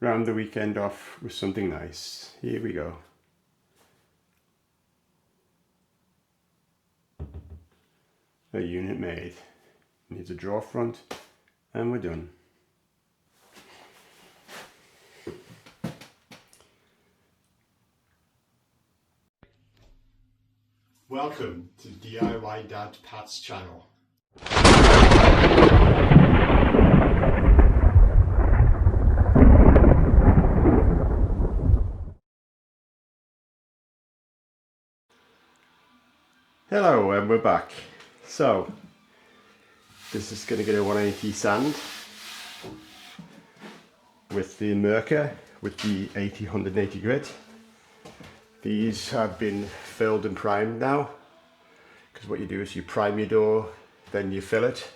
round the weekend off with something nice. Here we go. A unit made. Needs a drawer front and we're done. Welcome to DIY Dad Pat's channel. Hello, and we're back. So this is going to get a 180 sand with the Mercer with the 180 grit. These have been filled and primed now, because what you do is you prime your door, then you fill it,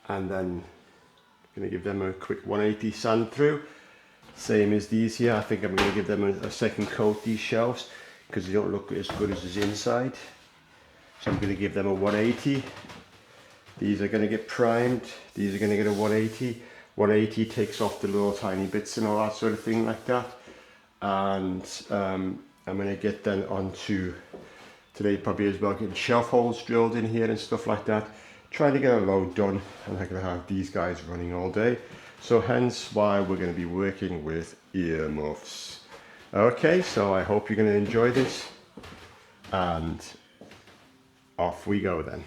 and then I'm going to give them a quick 180 sand through. Same as these here. I think I'm going to give them a second coat, these shelves, because they don't look as good as this inside. So I'm going to give them a 180. These are going to get primed. These are going to get a 180. 180 takes off the little tiny bits and all that sort of thing like that. And I'm going to get them onto today probably as well, getting shelf holes drilled in here and stuff like that. Trying to get a load done, and I'm going to have these guys running all day. So hence why we're going to be working with earmuffs. Okay, so I hope you're going to enjoy this, and off we go then.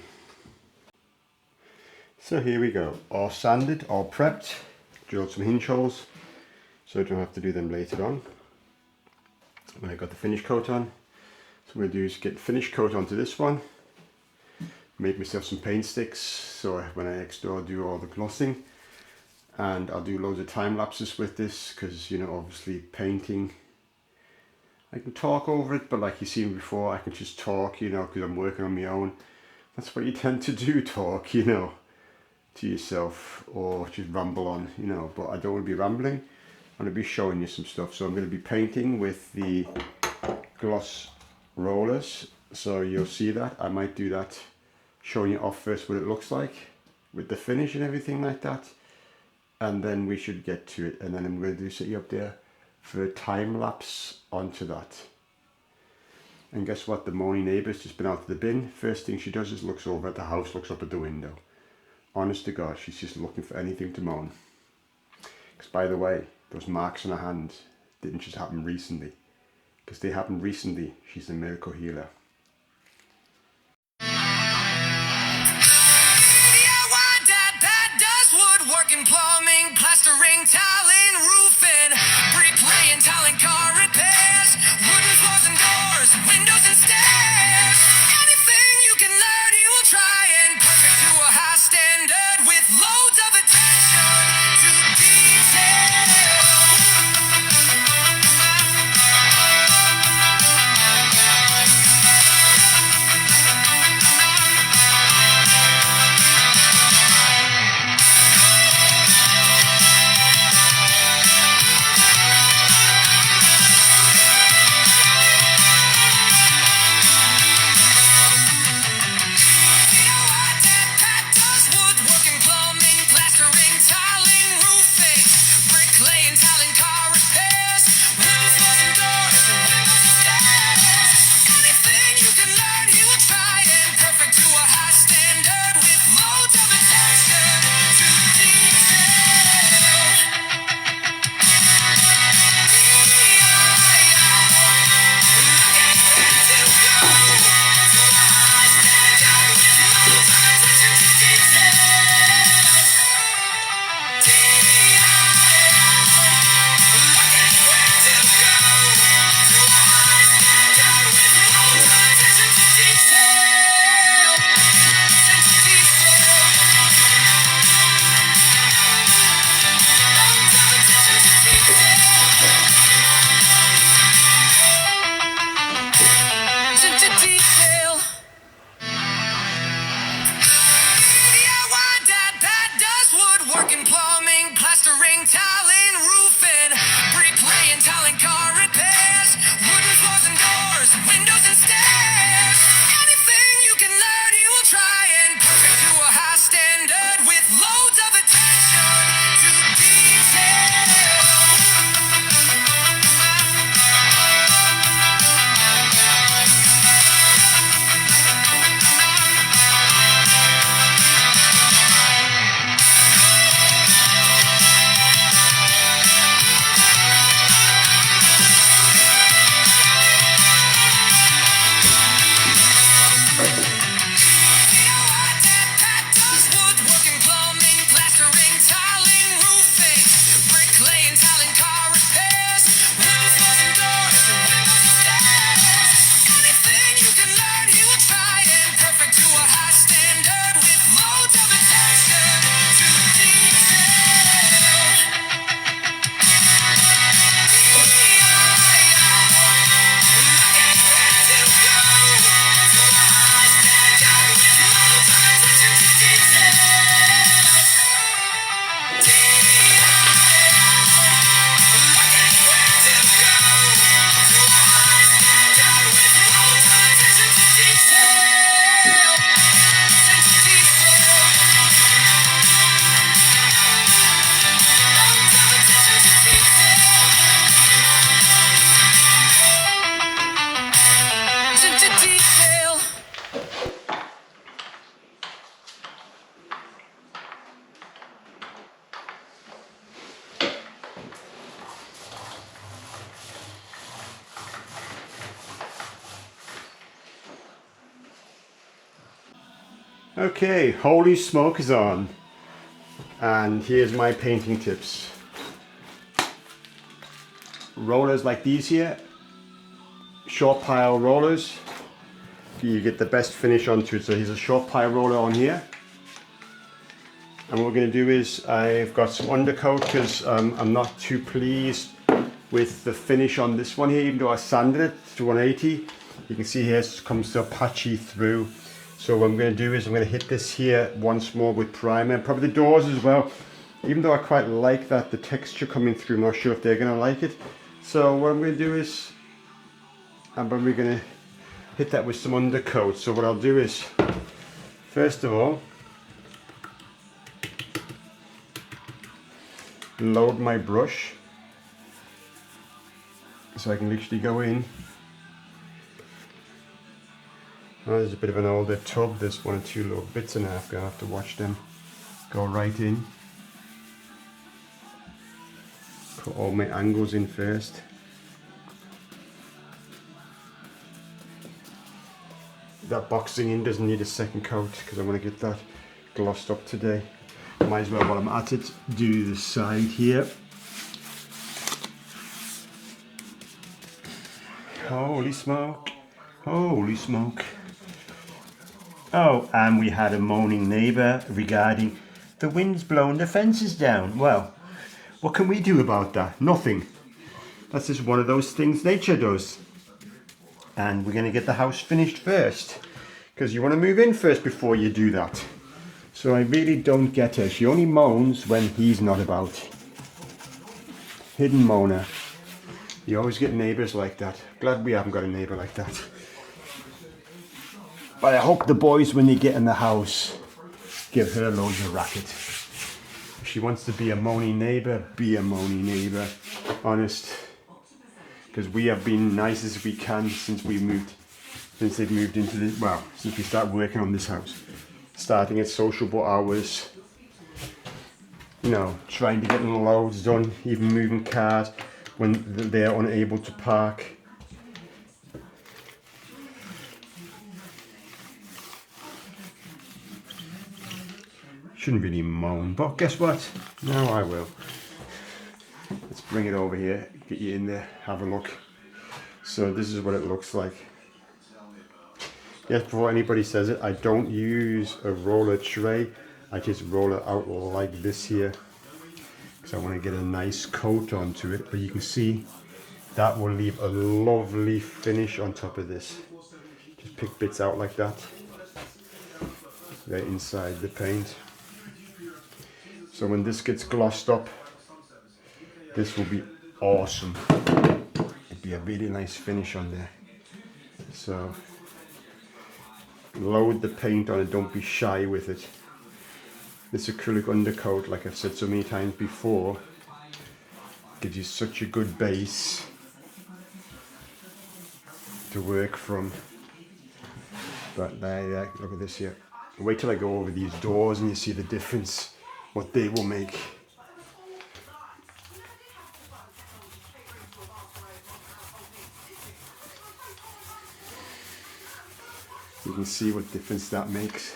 So here we go, all sanded, all prepped, drilled some hinge holes so I don't have to do them later on when I got the finish coat on. So what I'm going to do is get the finish coat onto this one, make myself some paint sticks so when I next door do all the glossing, and I'll do loads of time lapses with this because, you know, obviously painting, I can talk over it, but like you've seen before, I can just talk, you know, because I'm working on my own. That's what you tend to do, talk, you know, to yourself, or just ramble on, you know, but I don't want to be rambling. I'm going to be showing you some stuff. So I'm going to be painting with the gloss rollers, so you'll see that. I might do that, showing you off first what it looks like with the finish and everything like that, and then we should get to it, and then I'm going to set you up there for a time lapse onto that. And guess what, the Moaning neighbour's just been out of the bin. First thing she does is looks over at the house, looks up at the window. Honest to God, she's just looking for anything to moan. Because by the way, those marks on her hand didn't just happen recently. Because they happened recently. She's a miracle healer. DIY Dad Pat does woodworking, plumbing, plastering, tiling, roofing, bricklaying, tiling, car repairs, wooden floors and doors, windows and stairs. Anything you can learn, he will try, and perfect to a high standard with loads of attention to detail. Okay, holy smoke is on. And here's my painting tips. Rollers like these here, short pile rollers, you get the best finish onto it. So here's a short pile roller on here. And what we're going to do is, I've got some undercoat because I'm not too pleased with the finish on this one here, even though I sanded it to 180. You can see here it comes so patchy through. So what I'm going to do is I'm going to hit this here once more with primer, and probably the doors as well. Even though I quite like that, the texture coming through, I'm not sure if they're going to like it. So what I'm going to do is, I'm probably going to hit that with some undercoat. So what I'll do is, first of all, load my brush so I can literally go in. Oh, there's a bit of an older tub, there's one or two little bits in there, I'm going to have to watch them go right in. Put all my angles in first. That boxing in doesn't need a second coat because I want to get that glossed up today. Might as well, while I'm at it, do the side here. Holy smoke, holy smoke. Oh, and we had a moaning neighbour regarding the wind's blowing the fences down. Well, what can we do about that? Nothing. That's just one of those things nature does. And we're going to get the house finished first, because you want to move in first before you do that. So I really don't get her. She only moans when he's not about. Hidden moaner. You always get neighbours like that. Glad we haven't got a neighbour like that. But I hope the boys, when they get in the house, give her loads of racket. If she wants to be a moaning neighbour, be a moaning neighbour. Honest. Because we have been nice as we can since they've moved into this, well, since we started working on this house. Starting at sociable hours. You know, trying to get loads done, even moving cars when they're unable to park. Shouldn't really moan, but guess what? Now I will. Let's bring it over here, get you in there, have a look. So this is what it looks like. Yes, before anybody says it, I don't use a roller tray. I just roll it out like this here, because I want to get a nice coat onto it. But you can see that will leave a lovely finish on top of this. Just pick bits out like that. Right inside the paint. So when this gets glossed up, this will be awesome. It'd be a really nice finish on there. So load the paint on it, don't be shy with it. This acrylic undercoat, like I've said so many times before, gives you such a good base to work from. But there, look at this here. Wait till I go over these doors and you see the difference, what they will make. You can see what difference that makes.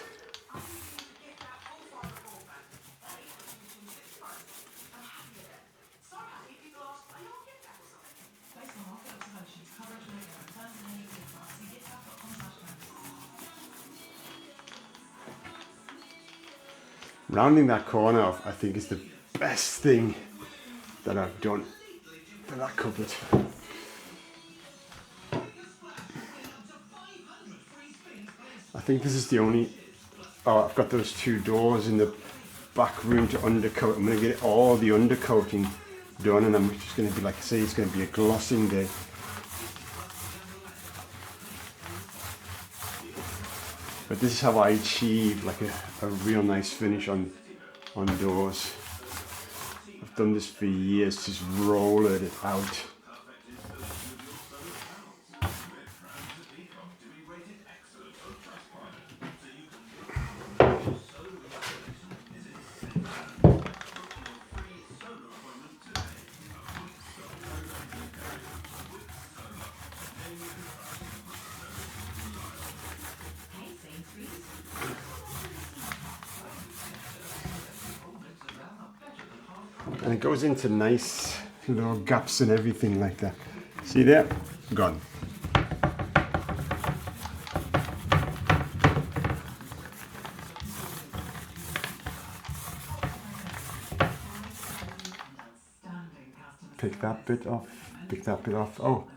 Rounding that corner off, I think, is the best thing that I've done for that cupboard. I think this is the only... Oh, I've got those two doors in the back room to undercoat. I'm going to get all the undercoating done, and I'm just going to be, like I say, it's going to be a glossing day. But this is how I achieve like a real nice finish on doors. I've done this for years, just roll it out. And it goes into nice little gaps and everything like that. See there? Gone. Pick that bit off. Pick that bit off. Oh,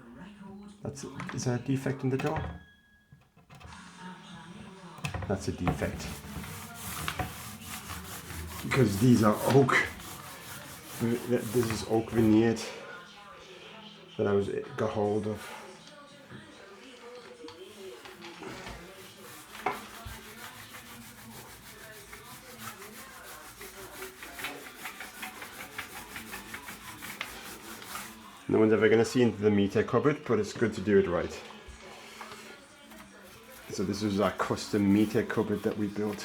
is there a defect in the door? That's a defect. Because these are oak. This is oak veneered that I got hold of. No one's ever going to see into the meter cupboard, but it's good to do it right. So this is our custom meter cupboard that we built.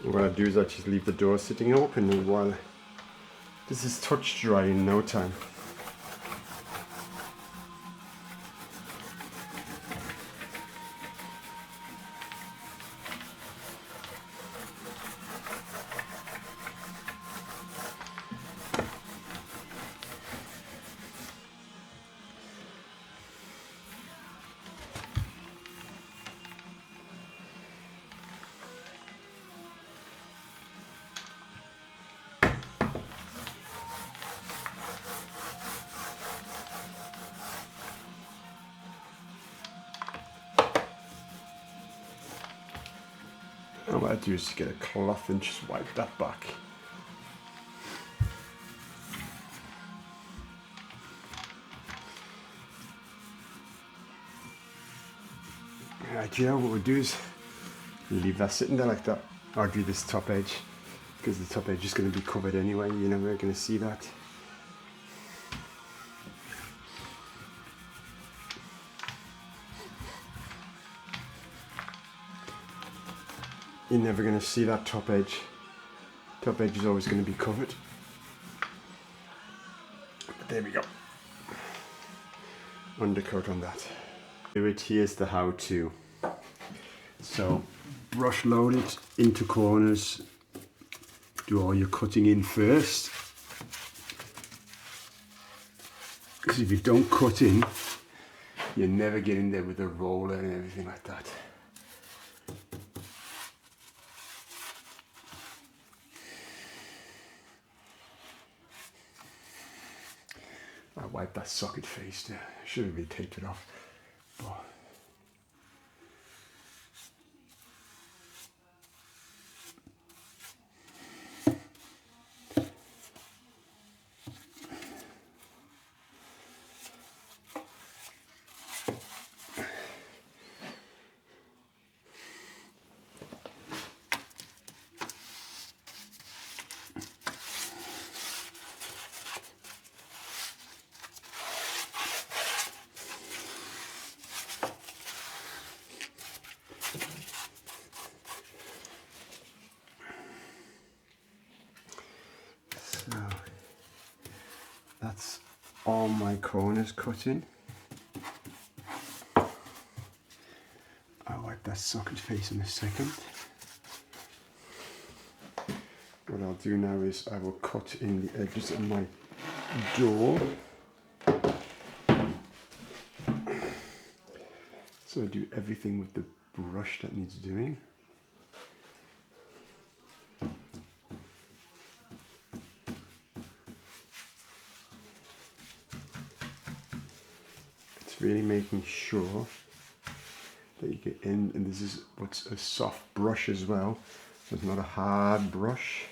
What I do is I just leave the door sitting open, and while this is touch dry in no time. And what I do is get a cloth and just wipe that back. Right, yeah, what we do is leave that sitting there like that. I'll do this top edge, because the top edge is going to be covered anyway, you know, we're going to see that. You're never going to see that top edge. Top edge is always going to be covered. But there we go. Undercoat on that. Here's the how-to. So, brush load it into corners. Do all your cutting in first. Because if you don't cut in, you never get in there with a roller and everything like that. I wiped that socket face there. Should have really taped it off. But so that's all my corners cut in. I'll wipe that socket face in a second. What I'll do now is I will cut in the edges of my door. So I do everything with the brush that needs doing. It's really making sure that you get in, and this is what's a soft brush as well. So it's not a hard brush.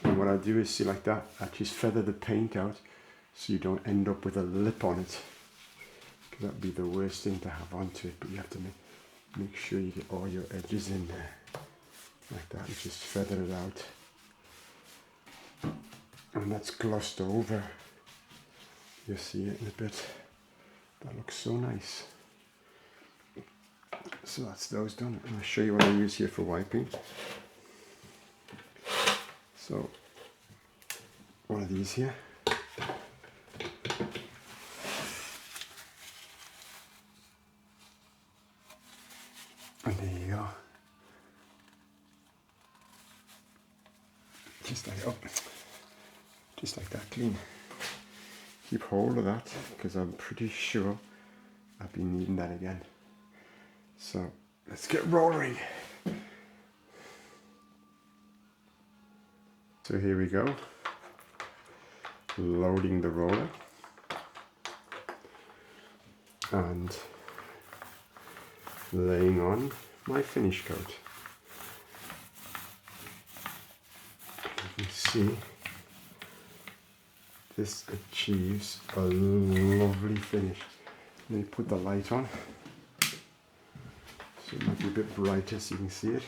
And what I do is, see, like that, I just feather the paint out so you don't end up with a lip on it, because that would be the worst thing to have onto it. But you have to Make sure you get all your edges in there, like that, and just feather it out. And that's glossed over. You'll see it in a bit. That looks so nice. So that's those done. And I'll show you what I use here for wiping. So, one of these here. And there you go. Just like, oh, just like that, clean. Keep hold of that, because I'm pretty sure I'll be needing that again. So, let's get rolling. So here we go. Loading the roller. And laying on my finish coat. You can see this achieves a lovely finish. Let me put the light on so it might be a bit brighter so you can see it.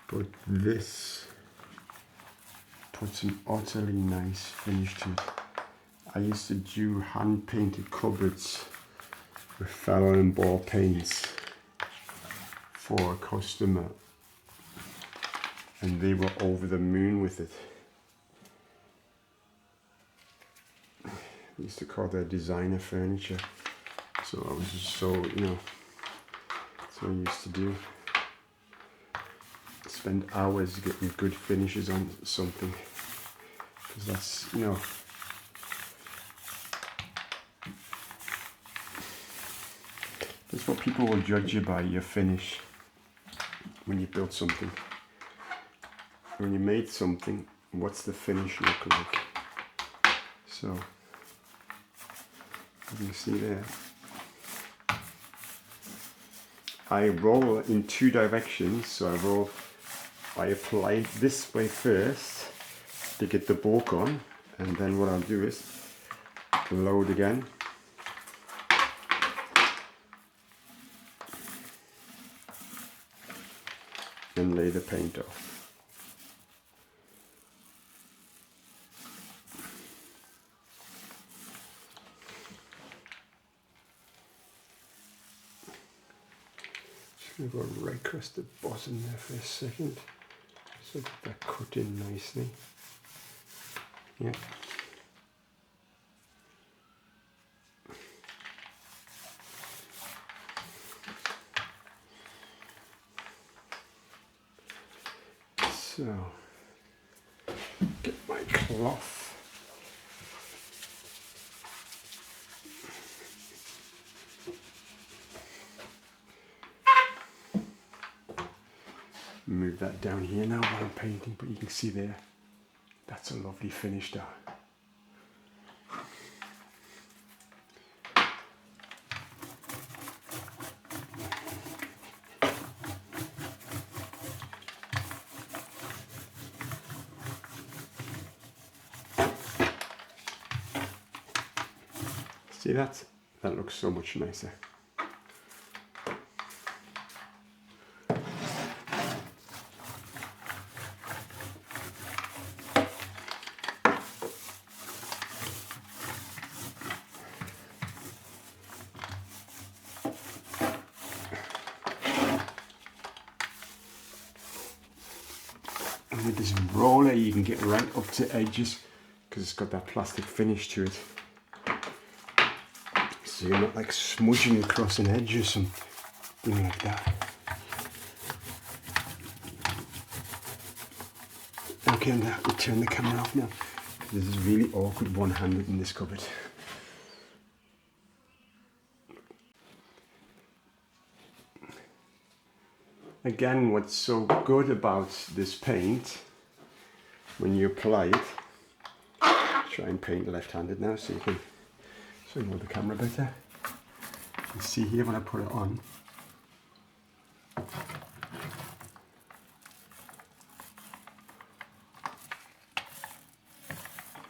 But this puts an utterly nice finish to it. I used to do hand painted cupboards with Fallon and Ball paints for a customer, and they were over the moon with it. I used to call their designer furniture. So I was just so, that's what I used to do. Spend hours getting good finishes on something, because that's, that's what people will judge you by, your finish. When you built something, when you made something, what's the finish look like? So, you can see there, I roll in two directions. So I apply it this way first to get the bulk on, and then what I'll do is load again. And lay the paint off. Just going to go right across the bottom there for a second, so get that cut in nicely. Yeah. So, get my cloth. Move that down here now while I'm painting, but you can see there, that's a lovely finish there. See that? That looks so much nicer. And with this roller you can get right up to edges because it's got that plastic finish to it. So you're not like smudging across an edge or something like that. Okay, now we turn the camera off now. This is really awkward one-handed in this cupboard. Again, what's so good about this paint, when you apply it, try and paint left-handed now so you can know the camera better. You see here when I put it on,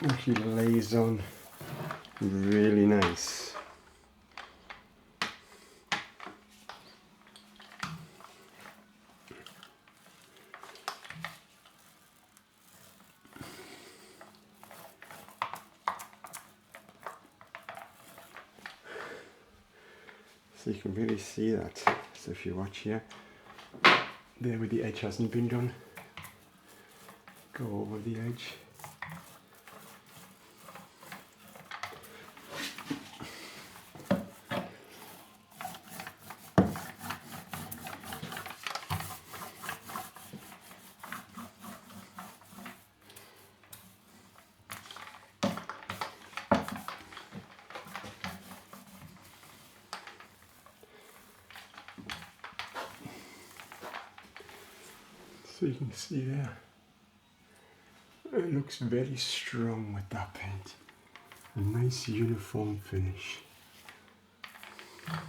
it actually lays on really nice. So you can really see that. So if you watch here, there where the edge hasn't been done, go over the edge. So you can see there, it looks very strong with that paint. A nice uniform finish. I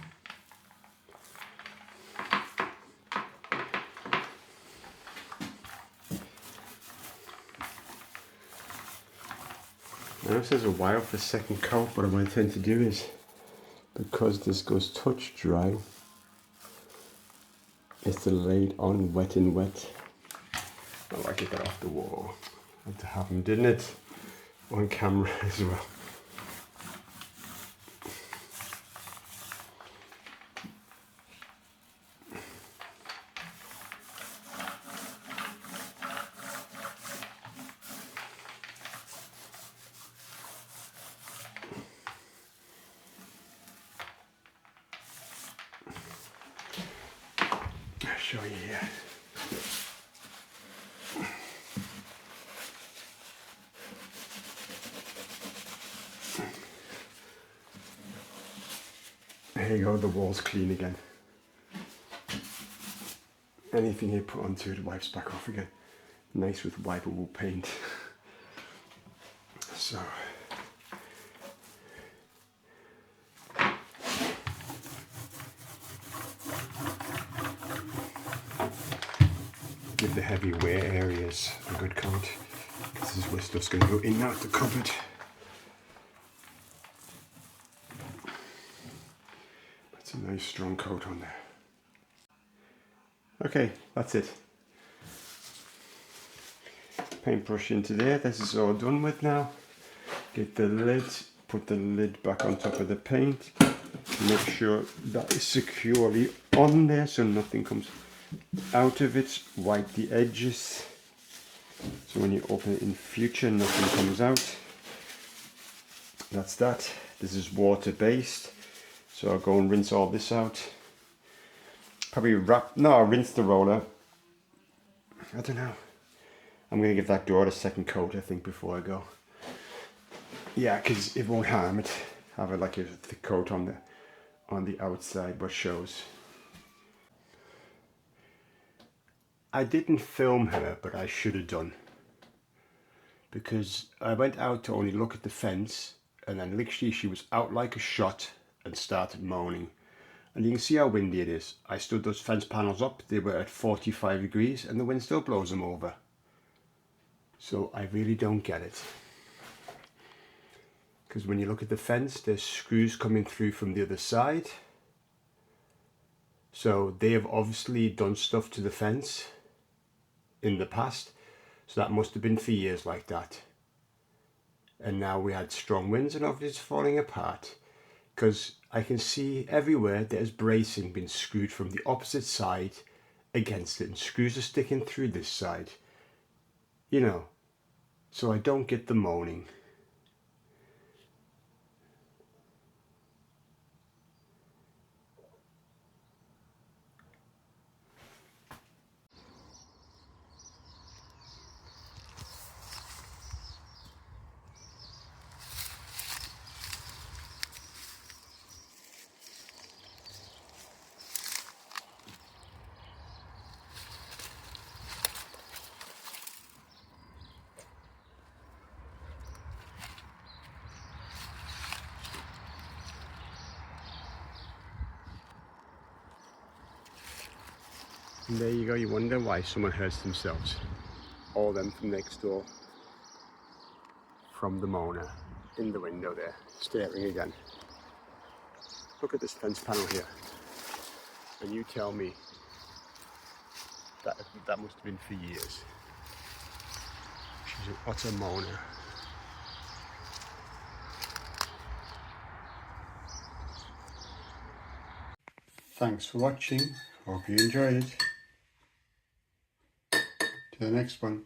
know it says a while for second coat, but what I tend to do is, because this goes touch dry, is to lay it on wet and wet. Oh, I get that off the wall. Had to have them, didn't it? On camera as well. I'll show you here. There you go, the wall's clean again. Anything you put onto it wipes back off again. Nice with wipeable paint. So, give the heavy wear areas a good coat. This is where stuff's going to go in and out the cupboard. That's a nice strong coat on there. Okay, that's it. Paintbrush into there. This is all done with now. Get the lid, put the lid back on top of the paint. Make sure that is securely on there so nothing comes out of it. Wipe the edges so when you open it in future nothing comes out. That's that. This is water based, so I'll go and rinse all this out. Probably I'll rinse the roller. I don't know. I'm going to give that door a second coat, I think, before I go. Yeah, because it won't harm it. Have it like a thick coat on the outside, but shows. I didn't film her, but I should have done. Because I went out to only look at the fence, and then literally she was out like a shot and started moaning. And you can see how windy it is. I stood those fence panels up, they were at 45 degrees, and the wind still blows them over. So I really don't get it. Because when you look at the fence, there's screws coming through from the other side. So they have obviously done stuff to the fence in the past. So that must have been for years like that. And now we had strong winds and obviously it's falling apart. Because I can see everywhere there's bracing being screwed from the opposite side against it. And screws are sticking through this side. You know. So I don't get the moaning. And there you go, you wonder why someone hurts themselves. All them from next door. From the moaner. in the window there, staring again. Look at this fence panel here, and you tell me that must have been for years. She's an utter moaner. Thanks for watching. Hope you enjoyed it. To the next one.